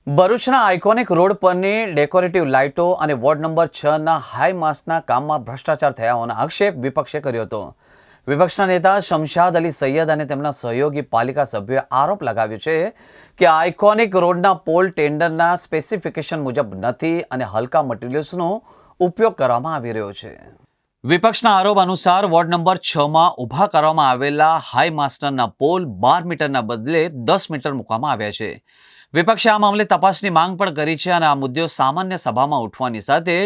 ભરૂચના iconic road પરની decorative લાઇટો અને વોર્ડ નંબર 6ના હાઈ માસ્ટના કામમાં ભ્રષ્ટાચાર થયા હોવાનો આક્ષેપ વિપક્ષે કર્યો હતો। વિપક્ષના નેતા શમશાદ અલી સૈયદ અને તેમના સહયોગી પાલિકા સભ્યોએ આરોપ લગાવ્યો છે કે આઇકોનિક રોડના પોલ ટેન્ડરના સ્પેસિફિકેશન મુજબ નથી અને હલકા મટીરિયલ્સનો ઉપયોગ કરવામાં આવી રહ્યો છે। વિપક્ષના આરોપ અનુસાર વોર્ડ નંબર 6માં ઊભા કરવામાં આવેલા હાઈ માસ્ટરના પોલ 12 મીટરના બદલે 10 મીટર મૂકવામાં આવ્યા છે। વિપક્ષે આ મામલે તપાસની માંગ પણ કરી છે અને આ મુદ્દો સામાન્ય સભામાં ઉઠવાની સાથે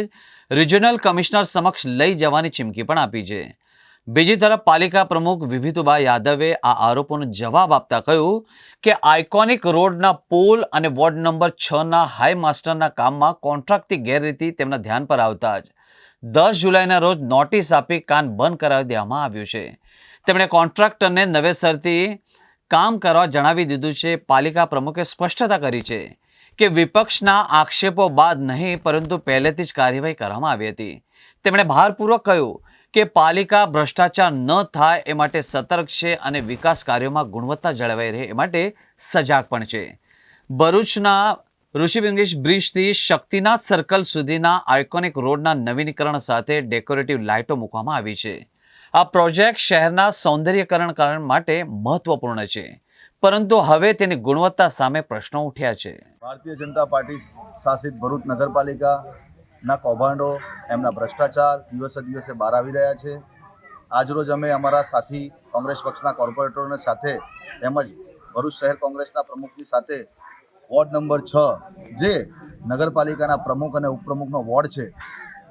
રિજનલ કમિશનર સમક્ષ લઈ જવાની ચીમકી પણ આપી છે। બીજી તરફ પાલિકા પ્રમુખ વિભિતુબા યાદવે આ આરોપોનો જવાબ આપતા કહ્યું કે આઇકોનિક રોડના પોલ અને વોર્ડ નંબર 6ના હાઈ માસ્ટરના કામમાં કોન્ટ્રાક્ટની ગેરરીતિ તેમના ધ્યાન પર આવતા જ 10 જુલાઈના રોજ નોટિસ આપી કામ બંધ કરાવી દેવામાં આવ્યું છે। તેમણે કોન્ટ્રાક્ટરને નવેસરથી કામ કરવા જણાવી દીધું છે। પાલિકા પ્રમુખે સ્પષ્ટતા કરી છે કે વિપક્ષના આક્ષેપો બાદ નહીં પરંતુ પહેલેથી જ કાર્યવાહી કરવામાં આવી હતી। તેમણે ભારપૂર્વક કહ્યું કે પાલિકા ભ્રષ્ટાચાર ન થાય એ માટે સતર્ક છે અને વિકાસ કાર્યોમાં ગુણવત્તા જળવાઈ રહે એ માટે સજાગ પણ છે। ભરૂચના ઋષિ ઇંગ્લિશ બ્રિજથી શક્તિનાથ સર્કલ સુધીના આઇકોનિક રોડના નવીનીકરણ સાથે ડેકોરેટિવ લાઇટો મૂકવામાં આવી છે। આ પ્રોજેક્ટ શહેરના સૌંદર્યકરણ માટે મહત્વપૂર્ણ છે પરંતુ હવે તેની ગુણવત્તા સામે પ્રશ્નો ઉઠ્યા છે। ભારતીય જનતા પાર્ટી શાસિત ભરૂચ નગરપાલિકાના કૌભાંડો એમના ભ્રષ્ટાચાર દિવસે દિવસે બહાર આવી રહ્યા છે। આજરોજ અમે અમારા સાથી કોંગ્રેસ પક્ષના કોર્પોરેટરોને સાથે તેમજ ભરૂચ શહેર કોંગ્રેસના પ્રમુખની સાથે વોર્ડ નંબર 6 જે નગરપાલિકાના પ્રમુખ અને ઉપપ્રમુખનો વોર્ડ છે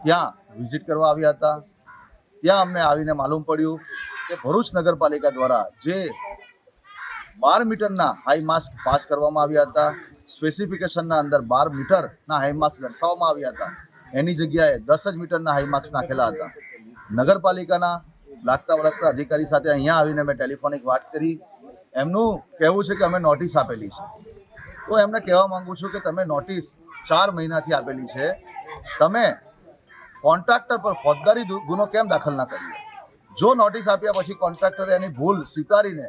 ત્યાં વિઝિટ કરવા આવ્યા હતા। ત્યાં અમને આવીને માલુમ પડ્યું કે ભરૂચ નગરપાલિકા દ્વારા જે 12 મીટરના હાઈ માસ્ક પાસ કરવામાં આવ્યા હતા, સ્પેસિફિકેશનના અંદર 12 મીટરના હાઈ માસ્ક દર્શાવવામાં આવ્યા હતા, એની જગ્યાએ 10 જ મીટરના હાઈ માસ્ક નાખેલા હતા। નગરપાલિકાના લાગતા વળગતા અધિકારી સાથે અહીંયા આવીને મેં ટેલિફોનિક વાત કરી। એમનું કહેવું છે કે અમે નોટિસ આપેલી છે। તો એમને કહેવા માંગુ છું કે તમે નોટિસ 4 મહિનાથી આપેલી છે, તમે કોન્ટ્રાક્ટર પર ફોજદારી ગુનો કેમ દાખલ ના કર્યો? જો નોટિસ આપ્યા પછી કોન્ટ્રાક્ટરે એની ભૂલ સ્વીકારીને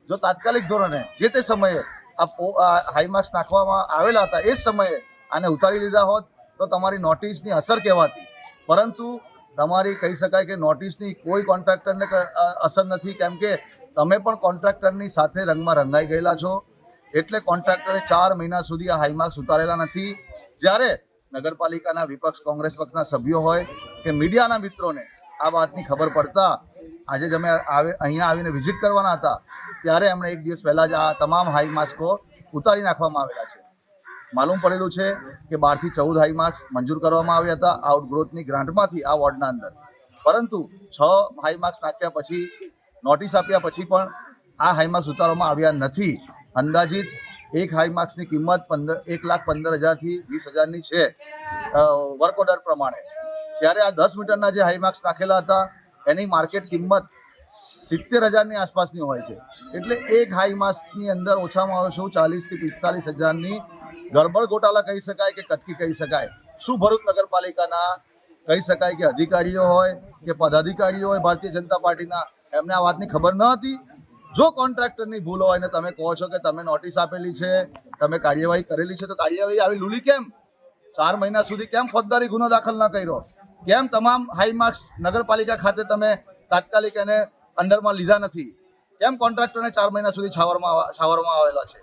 જો તાત્કાલિક ધોરણે જે તે સમયે આ હાઈ માર્ક્સ નાખવામાં આવેલા હતા એ જ સમયે આને ઉતારી લીધા હોત તો તમારી નોટિસની અસર કહેવાતી। પરંતુ તમારી કહી શકાય કે નોટિસની કોઈ કોન્ટ્રાક્ટરને અસર નથી, કેમ કે તમે પણ કોન્ટ્રાક્ટરની સાથે રંગમાં રંગાઈ ગયેલા છો। એટલે કોન્ટ્રાક્ટરે 4 મહિના સુધી આ હાઈ માર્ક્સ ઉતારેલા નથી। જ્યારે નગરપાલિકાના વિપક્ષ કોંગ્રેસ પક્ષના સભ્યો હોય કે મીડિયાના મિત્રોને આ વાતની ખબર પડતા આજે જ અમે અહીંયા આવીને વિઝિટ કરવાના હતા ત્યારે એમણે એક દિવસ પહેલાં જ આ તમામ હાઈ માસ્કો ઉતારી નાખવામાં આવેલા છે। માલુમ પડેલું છે કે 12 થી 14 હાઈ માર્ક્સ મંજૂર કરવામાં આવ્યા હતા આઉટગ્રોથની ગ્રાન્ટમાંથી આ વોર્ડના અંદર, પરંતુ 6 હાઈ માર્ક્સ નાખ્યા પછી નોટિસ આપ્યા પછી પણ આ હાઈ માર્ક્સ ઉતારવામાં આવ્યા નથી। અંદાજિત એક હાઈ માર્ક્સની કિંમત 1,15,000 થી 20,000ની છે વર્ક ઓર્ડર પ્રમાણે। ત્યારે આ 10 મીટરના જે હાઈ માર્ક્સ નાખેલા હતા એની માર્કેટ કિંમત 70,000ની આસપાસની હોય છે। એટલે એક હાઈ માસ્કની અંદર ઓછામાં ઓછું 40,000 થી 45,000ની ગરબડ ગોટાળા કહી શકાય કે કટકી કહી શકાય। શું ભરૂચ નગરપાલિકાના કહી શકાય કે અધિકારીઓ હોય કે પદાધિકારીઓ હોય ભારતીય જનતા પાર્ટીના એમને આ વાતની ખબર ન હતી? જો કોન્ટ્રાક્ટરની ભૂલ હોય ને તમે કહો છો કે તમે નોટિસ આપેલી છે, તમે કાર્યવાહી કરેલી છે, તો કાર્યવાહી આવી લૂલી કેમ? 4 મહિના સુધી કેમ ફોજદારી ગુનો દાખલ ન કર્યો? કેમ તમામ હાઈ માર્ક્સ નગરપાલિકા ખાતે તમે તાત્કાલિક એને અંડરમાં લીધા નથી? કેમ કોન્ટ્રાક્ટરને 4 મહિના સુધી છાવરમાં આવેલા છે?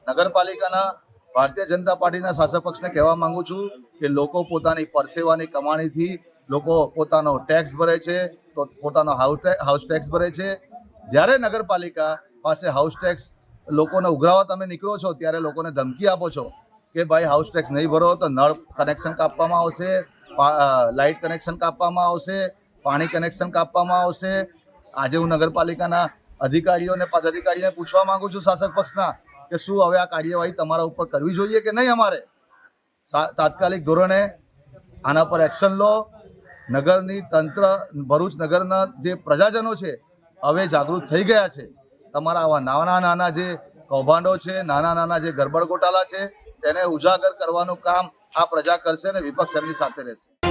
નગરપાલિકાના ભારતીય જનતા પાર્ટીના શાસક પક્ષને કહેવા માંગુ છું કે લોકો પોતાની પરસેવાની કમાણીથી લોકો પોતાનો ટેક્સ ભરે છે, તો પોતાનો હાઉસ ટેક્સ ભરે છે। જ્યારે નગરપાલિકા પાસે હાઉસ ટેક્સ લોકોને ઉઘરાવવા તમે નીકળો છો ત્યારે લોકોને ધમકી આપો છો કે ભાઈ હાઉસ ટેક્સ નહીં ભરો તો નળ કનેક્શન કાપવામાં આવશે, લાઇટ કનેક્શન કાપવામાં આવશે, પાણી કનેક્શન કાપવામાં આવશે। આજે હું નગરપાલિકાના અધિકારીઓ અને પદાધિકારીઓને પૂછવા માંગુ છું શાસક પક્ષના કે શું હવે આ કાર્યવાહી તમારા ઉપર કરવી જોઈએ કે નહીં? અમારે તાત્કાલિક ધોરણે આના પર એક્શન લો। નગરની તંત્ર ભરૂચ નગરના જે પ્રજાજનો છે હવે જાગૃત થઈ ગયા છે। તમારા આવા નાના નાના જે કૌભાંડો છે, નાના નાના જે ગરબડ ગોટાળા છે તેને ઉજાગર કરવાનું કામ આ પ્રજા કરશે અને વિપક્ષ એમની સાથે રહેશે।